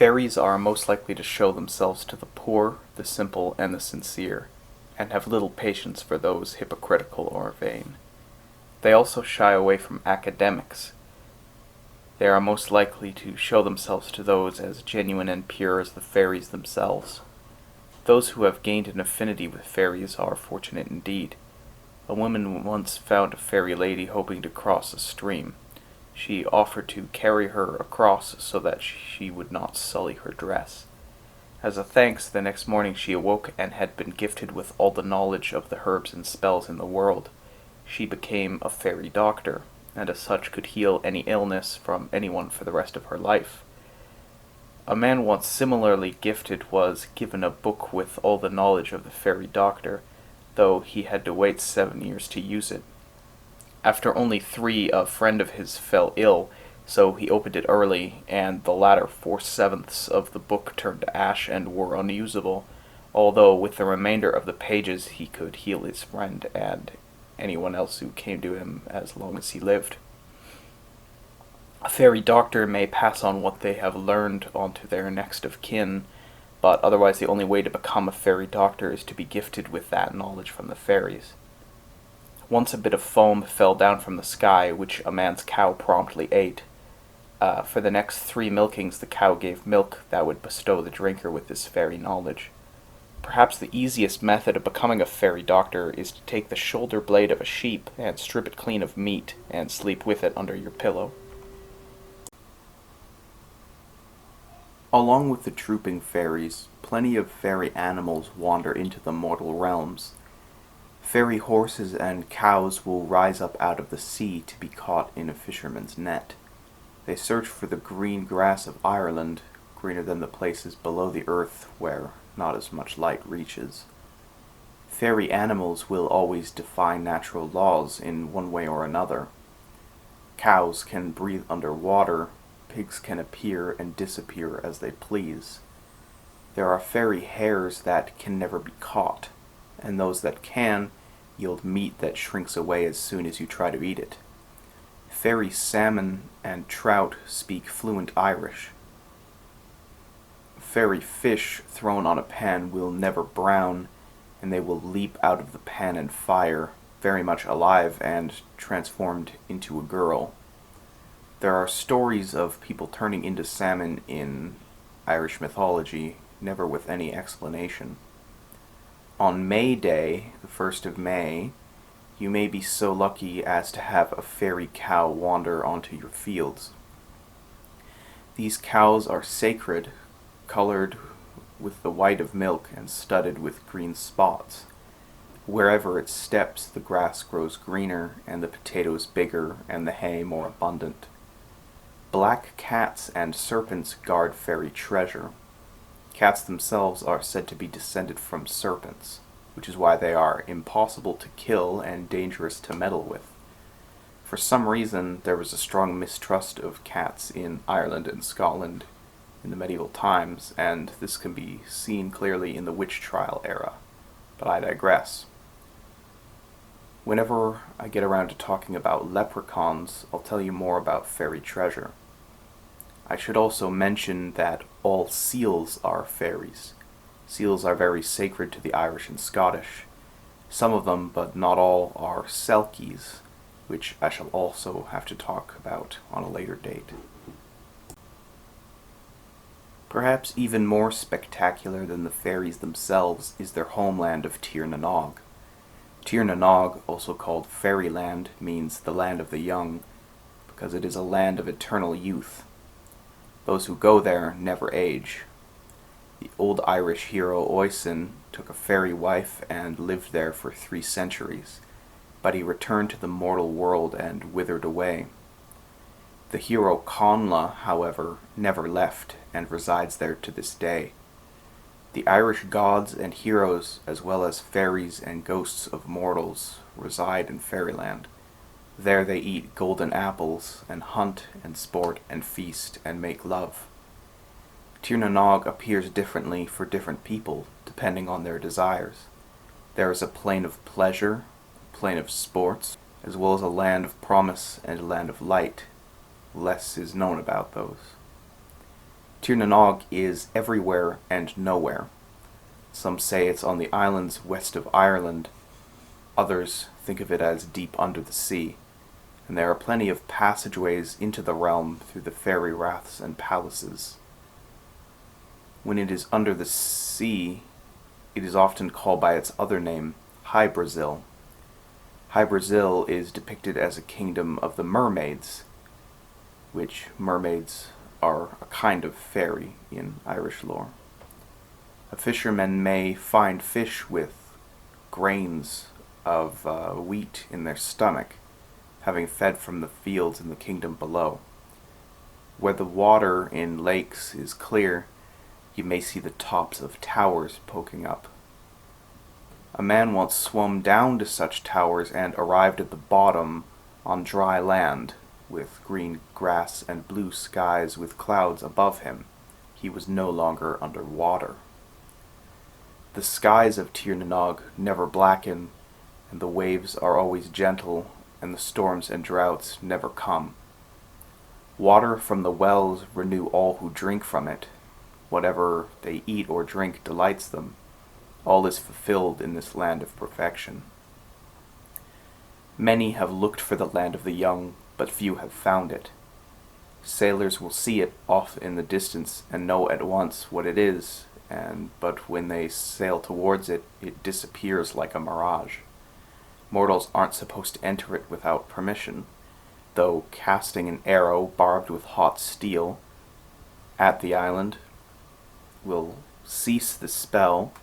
Fairies are most likely to show themselves to the poor, the simple, and the sincere, and have little patience for those hypocritical or vain. They also shy away from academics. They are most likely to show themselves to those as genuine and pure as the fairies themselves. Those who have gained an affinity with fairies are fortunate indeed. A woman once found a fairy lady hoping to cross a stream. She offered to carry her across so that she would not sully her dress. As a thanks, the next morning she awoke and had been gifted with all the knowledge of the herbs and spells in the world. She became a fairy doctor, and as such could heal any illness from anyone for the rest of her life. A man once similarly gifted was given a book with all the knowledge of the fairy doctor, though he had to wait 7 years to use it. After only 3, a friend of his fell ill, so he opened it early, and the latter 4/7 of the book turned to ash and were unusable, although with the remainder of the pages he could heal his friend and anyone else who came to him as long as he lived. A fairy doctor may pass on what they have learned onto their next of kin, but otherwise the only way to become a fairy doctor is to be gifted with that knowledge from the fairies. Once a bit of foam fell down from the sky, which a man's cow promptly ate. For the next 3 milkings the cow gave milk that would bestow the drinker with this fairy knowledge. Perhaps the easiest method of becoming a fairy doctor is to take the shoulder blade of a sheep and strip it clean of meat and sleep with it under your pillow. Along with the trooping fairies, plenty of fairy animals wander into the mortal realms. Fairy horses and cows will rise up out of the sea to be caught in a fisherman's net. They search for the green grass of Ireland, greener than the places below the earth where not as much light reaches. Fairy animals will always defy natural laws in one way or another. Cows can breathe underwater, pigs can appear and disappear as they please. There are fairy hares that can never be caught, and those that can yield meat that shrinks away as soon as you try to eat it. Fairy salmon and trout speak fluent Irish. Fairy fish thrown on a pan will never brown, and they will leap out of the pan and fire, very much alive and transformed into a girl. There are stories of people turning into salmon in Irish mythology, never with any explanation. On May Day, the 1st of May, you may be so lucky as to have a fairy cow wander onto your fields. These cows are sacred, colored with the white of milk and studded with green spots. Wherever it steps, the grass grows greener, and the potatoes bigger, and the hay more abundant. Black cats and serpents guard fairy treasure. Cats themselves are said to be descended from serpents, which is why they are impossible to kill and dangerous to meddle with. For some reason, there was a strong mistrust of cats in Ireland and Scotland in the medieval times, and this can be seen clearly in the witch trial era. But I digress. Whenever I get around to talking about leprechauns, I'll tell you more about fairy treasure. I should also mention that all seals are fairies. Seals are very sacred to the Irish and Scottish. Some of them, but not all, are selkies, which I shall also have to talk about on a later date. Perhaps even more spectacular than the fairies themselves is their homeland of Tir na Nog. Tir na Nog, also called Fairyland, means the land of the young, because it is a land of eternal youth. Those who go there never age. The old Irish hero Oisin took a fairy wife and lived there for 3 centuries, but he returned to the mortal world and withered away. The hero Conla, however, never left and resides there to this day. The Irish gods and heroes, as well as fairies and ghosts of mortals, reside in Fairyland. There they eat golden apples, and hunt, and sport, and feast, and make love. Tir na Nog appears differently for different people, depending on their desires. There is a plane of pleasure, a plane of sports, as well as a land of promise and a land of light. Less is known about those. Tir na Nog is everywhere and nowhere. Some say it's on the islands west of Ireland. Others think of it as deep under the sea, and there are plenty of passageways into the realm through the fairy raths and palaces. When it is under the sea, it is often called by its other name, High Brazil. High Brazil is depicted as a kingdom of the mermaids, which mermaids are a kind of fairy in Irish lore. A fisherman may find fish with grains of wheat in their stomach, having fed from the fields in the kingdom below. Where the water in lakes is clear, you may see the tops of towers poking up. A man once swum down to such towers and arrived at the bottom on dry land, with green grass and blue skies with clouds above him. He was no longer under water. The skies of Tir na Nog never blacken, and the waves are always gentle, and the storms and droughts never come. Water from the wells renew all who drink from it. Whatever they eat or drink delights them. All is fulfilled in this land of perfection. Many have looked for the land of the young, but few have found it. Sailors will see it off in the distance and know at once what it is, but when they sail towards it, it disappears like a mirage. Mortals aren't supposed to enter it without permission, though casting an arrow barbed with hot steel at the island will cease the spell,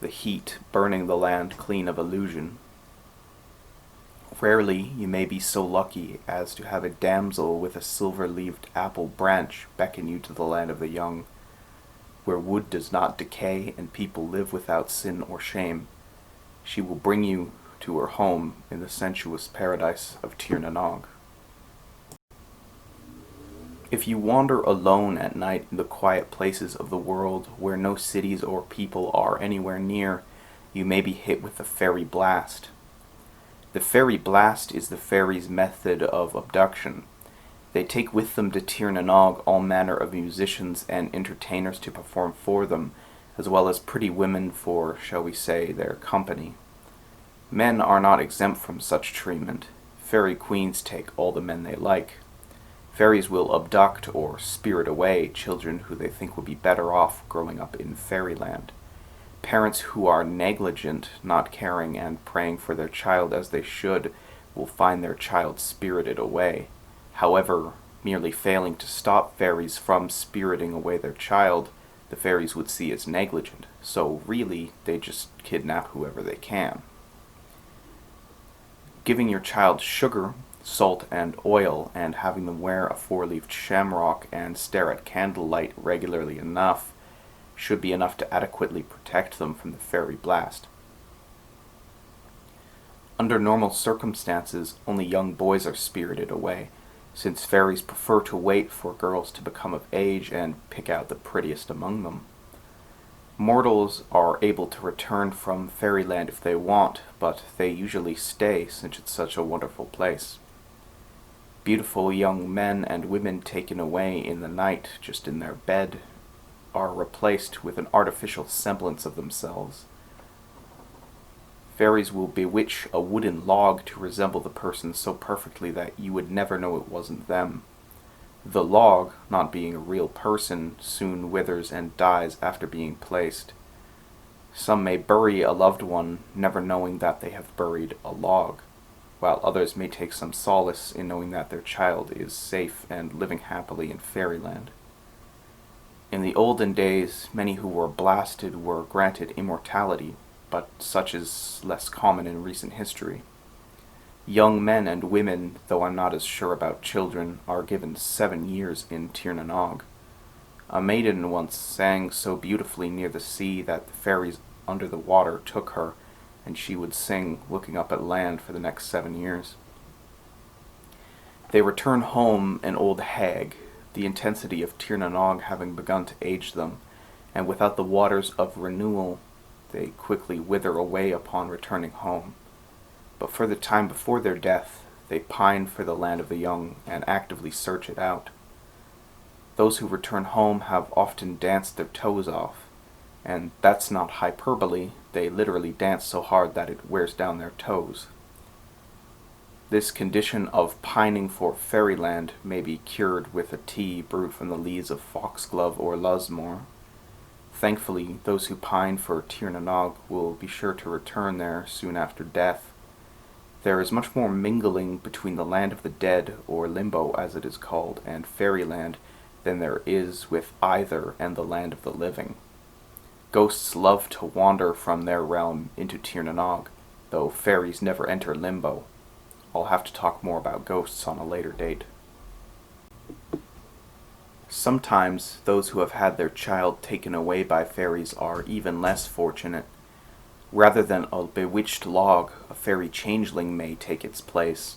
the heat burning the land clean of illusion. Rarely you may be so lucky as to have a damsel with a silver-leaved apple branch beckon you to the land of the young, where wood does not decay and people live without sin or shame. She will bring you to her home in the sensuous paradise of Tir na Nog. If you wander alone at night in the quiet places of the world where no cities or people are anywhere near, you may be hit with the fairy blast. The fairy blast is the fairies' method of abduction. They take with them to Tir na Nog all manner of musicians and entertainers to perform for them, as well as pretty women for, shall we say, their company. Men are not exempt from such treatment. Fairy queens take all the men they like. Fairies will abduct or spirit away children who they think would be better off growing up in fairyland. Parents who are negligent, not caring, and praying for their child as they should will find their child spirited away. However, merely failing to stop fairies from spiriting away their child, the fairies would see as negligent, so really they just kidnap whoever they can. Giving your child sugar, salt, and oil, and having them wear a four-leaved shamrock and stare at candlelight regularly enough should be enough to adequately protect them from the fairy blast. Under normal circumstances, only young boys are spirited away, since fairies prefer to wait for girls to become of age and pick out the prettiest among them. Mortals are able to return from fairyland if they want, but they usually stay since it's such a wonderful place. Beautiful young men and women taken away in the night, just in their bed, are replaced with an artificial semblance of themselves. Fairies will bewitch a wooden log to resemble the person so perfectly that you would never know it wasn't them. The log, not being a real person, soon withers and dies after being placed. Some may bury a loved one, never knowing that they have buried a log, while others may take some solace in knowing that their child is safe and living happily in fairyland. In the olden days, many who were blasted were granted immortality, but such is less common in recent history. Young men and women, though I'm not as sure about children, are given 7 years in Tir na Nog. A maiden once sang so beautifully near the sea that the fairies under the water took her, and she would sing, looking up at land for the next 7 years. They return home an old hag, the intensity of Tir na Nog having begun to age them, and without the waters of renewal, they quickly wither away upon returning home. But for the time before their death, they pine for the land of the young and actively search it out. Those who return home have often danced their toes off, and that's not hyperbole, they literally dance so hard that it wears down their toes. This condition of pining for fairyland may be cured with a tea brewed from the leaves of foxglove or lusmore. Thankfully, those who pine for Tir na Nog will be sure to return there soon after death. There is much more mingling between the land of the dead, or limbo as it is called, and fairyland than there is with either and the land of the living. Ghosts love to wander from their realm into Tir na Nog, though fairies never enter limbo. I'll have to talk more about ghosts on a later date. Sometimes those who have had their child taken away by fairies are even less fortunate. Rather than a bewitched log, a fairy changeling may take its place.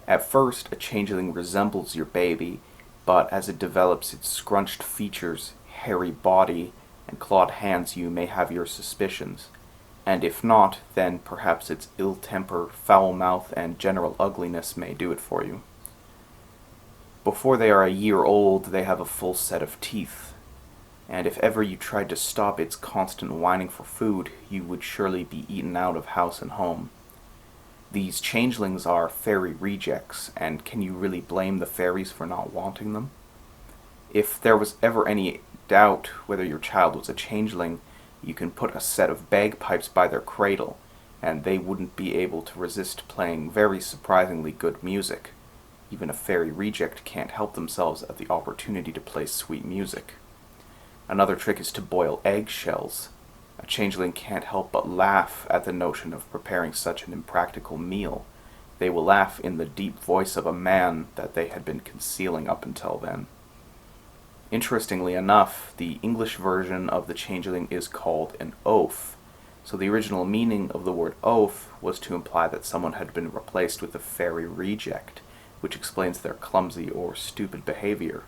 At first, a changeling resembles your baby, but as it develops its scrunched features, hairy body, and clawed hands, you may have your suspicions. And if not, then perhaps its ill temper, foul mouth, and general ugliness may do it for you. Before they are a year old, they have a full set of teeth, and if ever you tried to stop its constant whining for food, you would surely be eaten out of house and home. These changelings are fairy rejects, and can you really blame the fairies for not wanting them? If there was ever any doubt whether your child was a changeling, you can put a set of bagpipes by their cradle, and they wouldn't be able to resist playing very surprisingly good music. Even a fairy reject can't help themselves at the opportunity to play sweet music. Another trick is to boil eggshells. A changeling can't help but laugh at the notion of preparing such an impractical meal. They will laugh in the deep voice of a man that they had been concealing up until then. Interestingly enough, the English version of the changeling is called an oaf. So the original meaning of the word oaf was to imply that someone had been replaced with a fairy reject, which explains their clumsy or stupid behavior.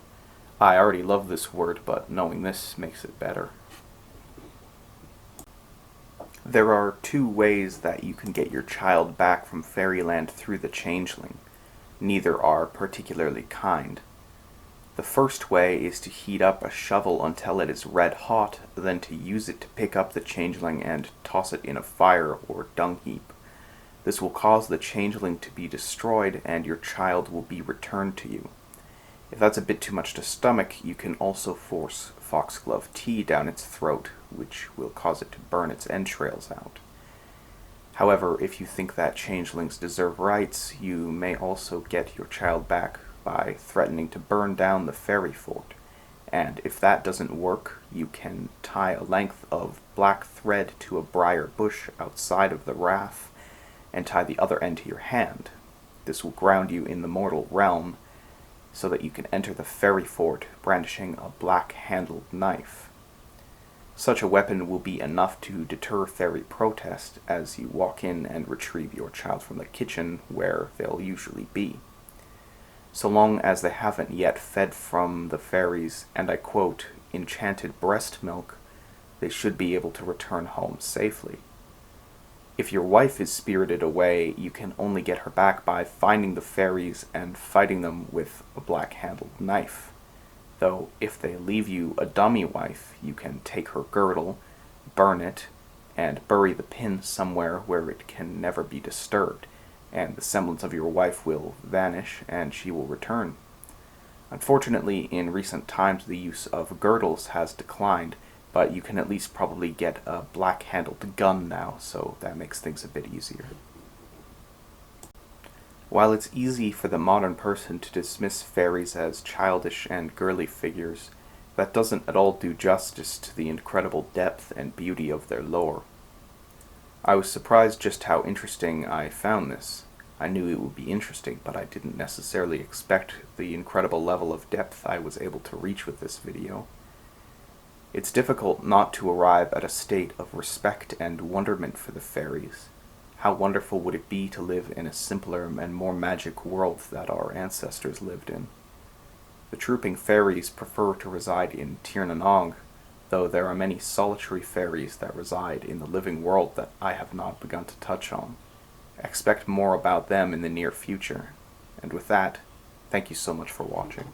I already love this word, but knowing this makes it better. There are two ways that you can get your child back from fairyland through the changeling. Neither are particularly kind. The first way is to heat up a shovel until it is red hot, then to use it to pick up the changeling and toss it in a fire or dung heap. This will cause the changeling to be destroyed, and your child will be returned to you. If that's a bit too much to stomach, you can also force foxglove tea down its throat, which will cause it to burn its entrails out. However, if you think that changelings deserve rights, you may also get your child back by threatening to burn down the fairy fort. And if that doesn't work, you can tie a length of black thread to a briar bush outside of the rath, and tie the other end to your hand. This will ground you in the mortal realm, so that you can enter the fairy fort brandishing a black-handled knife. Such a weapon will be enough to deter fairy protest as you walk in and retrieve your child from the kitchen where they'll usually be. So long as they haven't yet fed from the fairies, and I quote, enchanted breast milk, they should be able to return home safely. If your wife is spirited away, you can only get her back by finding the fairies and fighting them with a black-handled knife. Though, if they leave you a dummy wife, you can take her girdle, burn it, and bury the pin somewhere where it can never be disturbed, and the semblance of your wife will vanish and she will return. Unfortunately, in recent times the use of girdles has declined, but you can at least probably get a black-handled gun now, so that makes things a bit easier. While it's easy for the modern person to dismiss fairies as childish and girly figures, that doesn't at all do justice to the incredible depth and beauty of their lore. I was surprised just how interesting I found this. I knew it would be interesting, but I didn't necessarily expect the incredible level of depth I was able to reach with this video. It's difficult not to arrive at a state of respect and wonderment for the fairies. How wonderful would it be to live in a simpler and more magic world that our ancestors lived in? The trooping fairies prefer to reside in Tir na Nog, though there are many solitary fairies that reside in the living world that I have not begun to touch on. Expect more about them in the near future. And with that, thank you so much for watching.